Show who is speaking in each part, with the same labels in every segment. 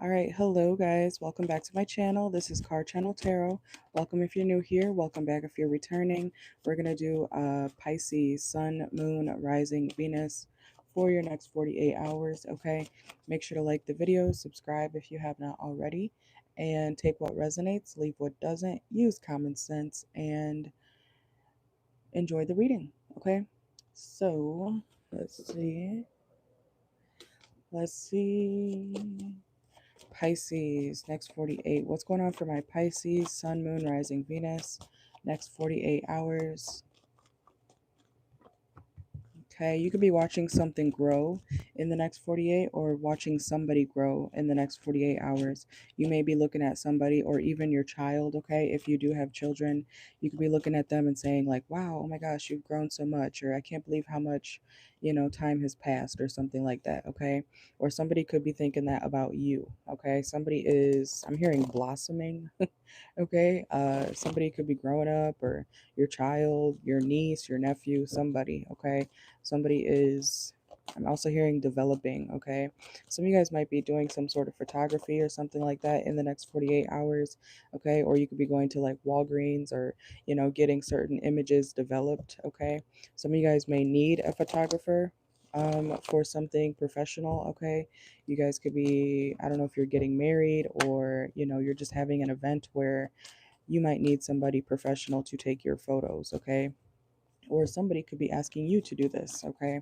Speaker 1: All right, hello guys. Welcome back to my channel. This is CarChanneledTarot. Welcome if you're new here. Welcome back if you're returning. We're going to do Pisces, Sun, Moon, Rising, Venus for your next 48 hours, okay? Make sure to like the video, subscribe if you have not already, and take what resonates, leave what doesn't, use common sense, and enjoy the reading, okay? So, let's see. Let's see. Pisces, next 48. What's going on for my Pisces, Sun, Moon, Rising, Venus, next 48 hours? Okay, you could be watching something grow in the next 48 or watching somebody grow in the next 48 hours. You may be looking at somebody or even your child, okay? If you do have children, you could be looking at them and saying like, wow, oh my gosh, you've grown so much, or I can't believe how much, time has passed or something like that, okay? Or somebody could be thinking that about you, okay? Somebody is, I'm hearing blossoming, okay? Somebody could be growing up, or your child, your niece, your nephew, somebody, okay? Somebody is, I'm also hearing developing, okay? Some of you guys might be doing some sort of photography or something like that in the next 48 hours, okay? Or you could be going to like Walgreens or, getting certain images developed, okay? Some of you guys may need a photographer for something professional, okay? You guys could be, I don't know if you're getting married or, you're just having an event where you might need somebody professional to take your photos, okay? Or somebody could be asking you to do this, okay?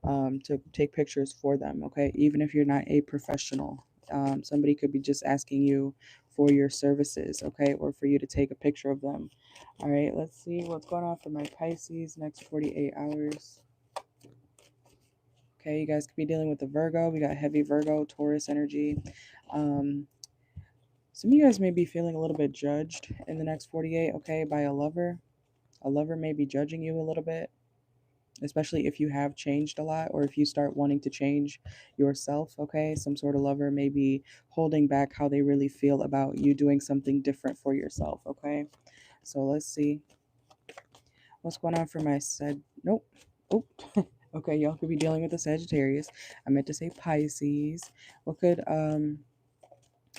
Speaker 1: To take pictures for them, okay? Even if you're not a professional, somebody could be just asking you for your services, okay? Or for you to take a picture of them. All right, let's see what's going on for my Pisces next 48 hours. Okay, you guys could be dealing with the Virgo. We got heavy Virgo, Taurus energy. Um, some of you guys may be feeling a little bit judged in the next 48, okay, by a lover. A lover may be judging you a little bit, especially if you have changed a lot or if you start wanting to change yourself, okay? Some sort of lover may be holding back how they really feel about you doing something different for yourself, okay? So let's see. What's going on for my Nope. Oh, okay, y'all could be dealing with a Sagittarius. I meant to say Pisces. What could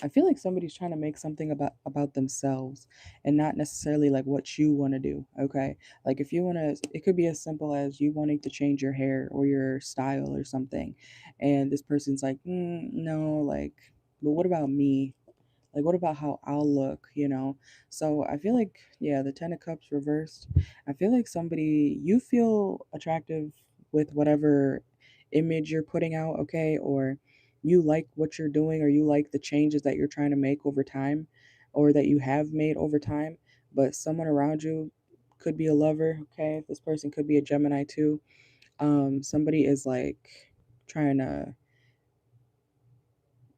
Speaker 1: I feel like somebody's trying to make something about themselves and not necessarily like what you want to do, okay? Like if you want to, it could be as simple as you wanting to change your hair or your style or something, and this person's like, no, like, but what about me? Like, what about how I'll look? So I feel like, yeah, the Ten of Cups reversed. I feel like somebody, you feel attractive with whatever image you're putting out, okay? Or you like what you're doing, or you like the changes that you're trying to make over time, or that you have made over time. But someone around you could be a lover, okay? This person could be a Gemini too. Somebody is like trying to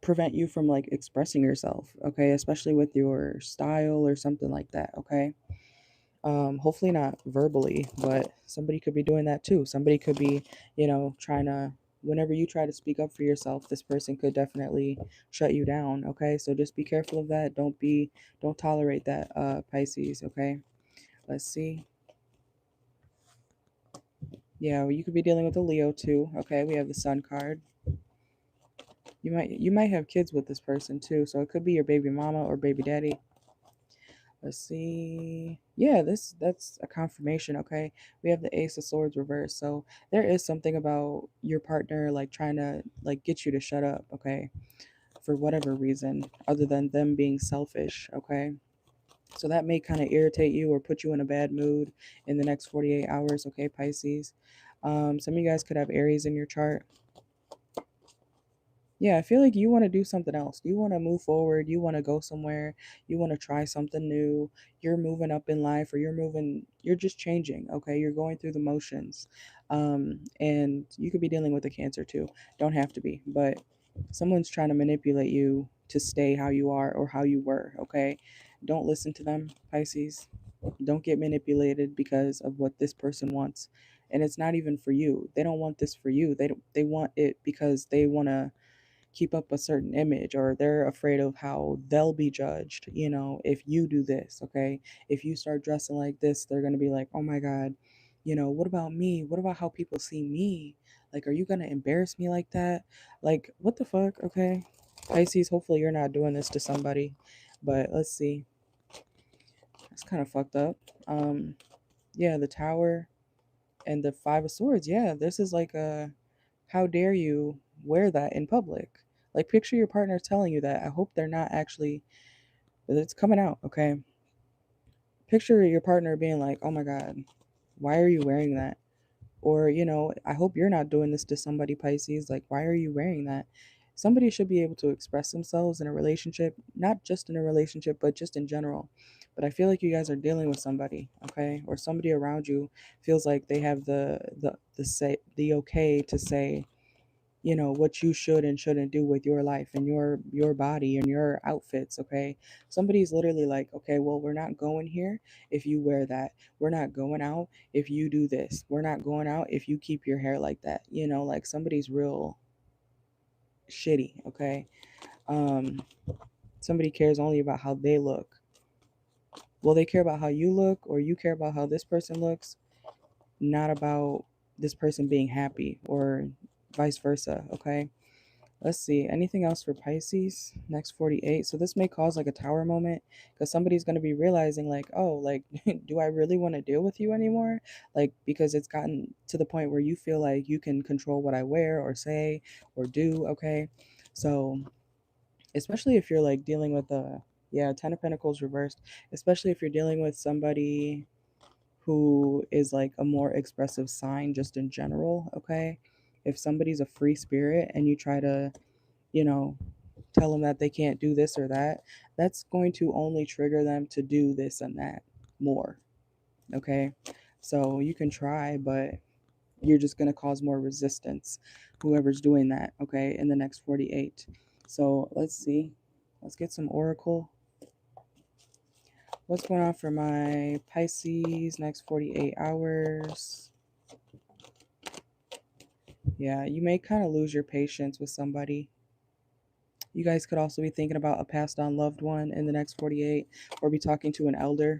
Speaker 1: prevent you from like expressing yourself, okay? Especially with your style or something like that, okay? Hopefully not verbally, but somebody could be doing that too. Somebody could be, trying to, whenever you try to speak up for yourself, this person could definitely shut you down, okay? So just be careful of that. Don't tolerate that, Pisces, okay? Let's see. Yeah, well, you could be dealing with a Leo too, okay? We have the Sun card. You might have kids with this person too, so it could be your baby mama or baby daddy. Let's see. Yeah, that's a confirmation, okay? We have the Ace of Swords reversed. So there is something about your partner like trying to like get you to shut up, okay? For whatever reason other than them being selfish, okay? So that may kind of irritate you or put you in a bad mood in the next 48 hours, okay, Pisces? Some of you guys could have Aries in your chart. Yeah, I feel like you want to do something else. You want to move forward. You want to go somewhere. You want to try something new. You're moving up in life, or you're just changing, okay? You're going through the motions. And you could be dealing with a Cancer too. Don't have to be, but someone's trying to manipulate you to stay how you are or how you were, okay? Don't listen to them, Pisces. Don't get manipulated because of what this person wants. And it's not even for you. They don't want this for you. They want it because they want to keep up a certain image, or they're afraid of how they'll be judged, if you do this, okay? If you start dressing like this, they're going to be like, oh my God, what about me? What about how people see me? Like, are you going to embarrass me like that? Like, what the fuck, okay? Pisces, hopefully you're not doing this to somebody. But let's see. It's kind of fucked up. Yeah, the Tower and the Five of Swords. Yeah, this is like a, how dare you wear that in public? Like, picture your partner telling you that. I hope they're not actually, it's coming out, okay? Picture your partner being like, oh my God, why are you wearing that? Or, I hope you're not doing this to somebody, Pisces. Like, why are you wearing that? Somebody should be able to express themselves in a relationship, not just in a relationship, but just in general. But I feel like you guys are dealing with somebody, okay? Or somebody around you feels like they have the okay to say, what you should and shouldn't do with your life and your body and your outfits, okay? Somebody's literally like, okay, well, we're not going here if you wear that. We're not going out if you do this. We're not going out if you keep your hair like that. Like, somebody's real shitty, okay? um Somebody cares only about how they look. Well, they care about how you look, or you care about how this person looks, not about this person being happy, or vice versa, okay? Let's see. Anything else for Pisces? Next 48. So this may cause like a tower moment, because somebody's going to be realizing like, oh, like, do I really want to deal with you anymore? Like, because it's gotten to the point where you feel like you can control what I wear or say or do. Okay. So especially if you're like dealing with yeah, 10 of Pentacles reversed, especially if you're dealing with somebody who is like a more expressive sign just in general. Okay. If somebody's a free spirit and you try to, you know, tell them that they can't do this or that, that's going to only trigger them to do this and that more. Okay. So you can try, but you're just going to cause more resistance, whoever's doing that. Okay. In the next 48. So let's see. Let's get some Oracle. What's going on for my Pisces next 48 hours? Yeah, you may kind of lose your patience with somebody. You guys could also be thinking about a passed on loved one in the next 48, or be talking to an elder.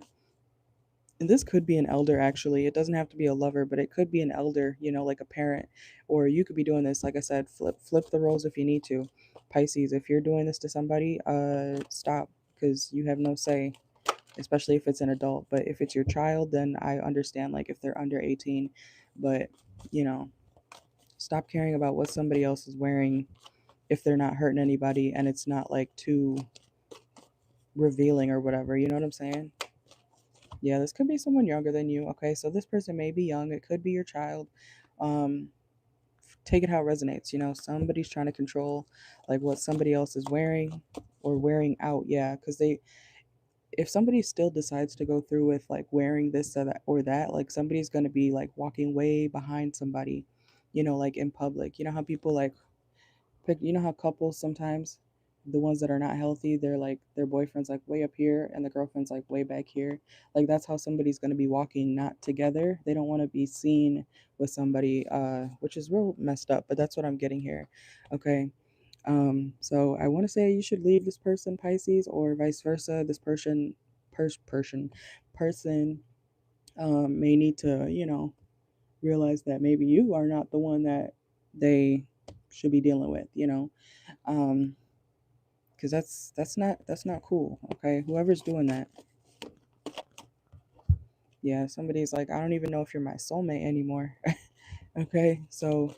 Speaker 1: And this could be an elder, actually. It doesn't have to be a lover, but it could be an elder, like a parent. Or you could be doing this, like I said, flip the roles if you need to. Pisces, if you're doing this to somebody, stop, because you have no say, especially if it's an adult. But if it's your child, then I understand, like if they're under 18. But, you know, stop caring about what somebody else is wearing if they're not hurting anybody and it's not like too revealing or whatever. You know what I'm saying? Yeah, this could be someone younger than you. Okay, so this person may be young. It could be your child. Um, Take it how it resonates. Somebody's trying to control like what somebody else is wearing or wearing out. Yeah, because if somebody still decides to go through with like wearing this or that, like somebody's gonna be like walking way behind somebody. Like in public. You know how people like how couples sometimes, the ones that are not healthy, they're like their boyfriend's like way up here and the girlfriend's like way back here. Like that's how somebody's going to be walking, not together. They don't want to be seen with somebody, which is real messed up, but that's what I'm getting here. Okay. So I want to say you should leave this person, Pisces, or vice versa. This person may need to, realize that maybe you are not the one that they should be dealing with, um because that's not cool. Okay, whoever's doing that. Yeah, somebody's like, I don't even know if you're my soulmate anymore. Okay, so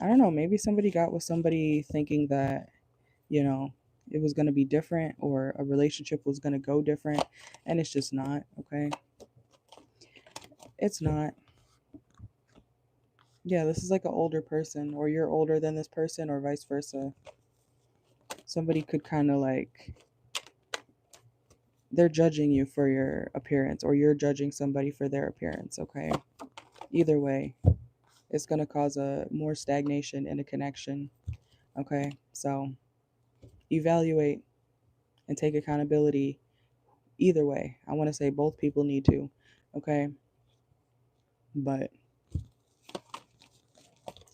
Speaker 1: I don't know, maybe somebody got with somebody thinking that, you know it was going to be different, or a relationship was going to go different, and it's just not. Okay, it's not. Yeah, this is like an older person, or you're older than this person, or vice versa. Somebody could kind of like, they're judging you for your appearance, or you're judging somebody for their appearance. Okay, either way, it's going to cause a more stagnation in a connection. Okay, so evaluate and take accountability. Either way, I want to say both people need to. Okay, but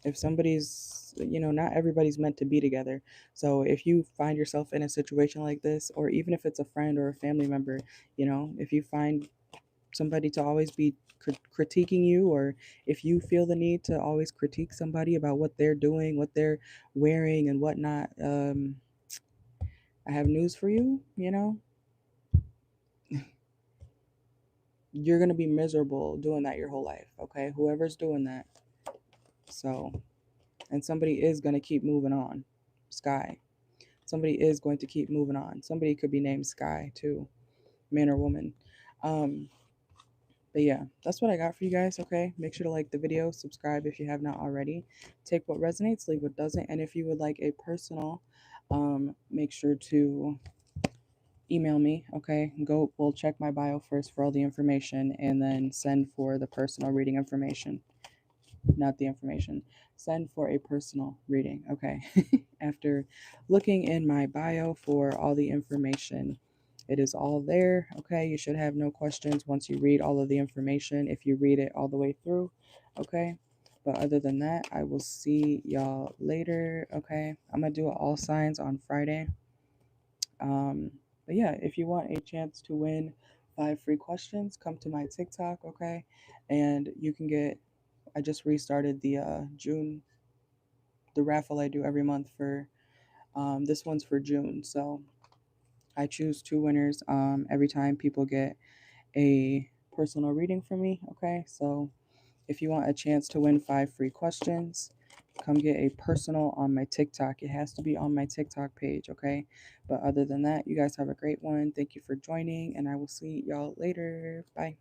Speaker 1: if somebody's, not everybody's meant to be together. So if you find yourself in a situation like this, or even if it's a friend or a family member, if you find somebody to always be critiquing you, or if you feel the need to always critique somebody about what they're doing, what they're wearing, and whatnot, I have news for you. You know, you're gonna be miserable doing that your whole life. Okay, whoever's doing that. So, and somebody is gonna keep moving on. Sky. Somebody is going to keep moving on. Somebody could be named Sky too, man or woman. Um, But yeah, that's what I got for you guys, okay? Make sure to like the video, subscribe if you have not already. Take what resonates, leave what doesn't. And if you would like a personal, make sure to email me, okay? We'll check my bio first for all the information and then send for the personal reading information. Not the information. Send for a personal reading, okay? After looking in my bio for all the information, it is all there, okay? You should have no questions once you read all of the information, if you read it all the way through, okay? But other than that, I will see y'all later, okay? I'm gonna do all signs on Friday. Um, but yeah, if you want a chance to win 5 free questions, come to my TikTok, okay? And you can get, I just restarted the the raffle I do every month for, this one's for June. So I choose 2 winners every time people get a personal reading from me, okay? So if you want a chance to win 5 free questions, come get a personal on my TikTok. It has to be on my TikTok page, okay? But other than that, you guys have a great one. Thank you for joining, and I will see y'all later. Bye.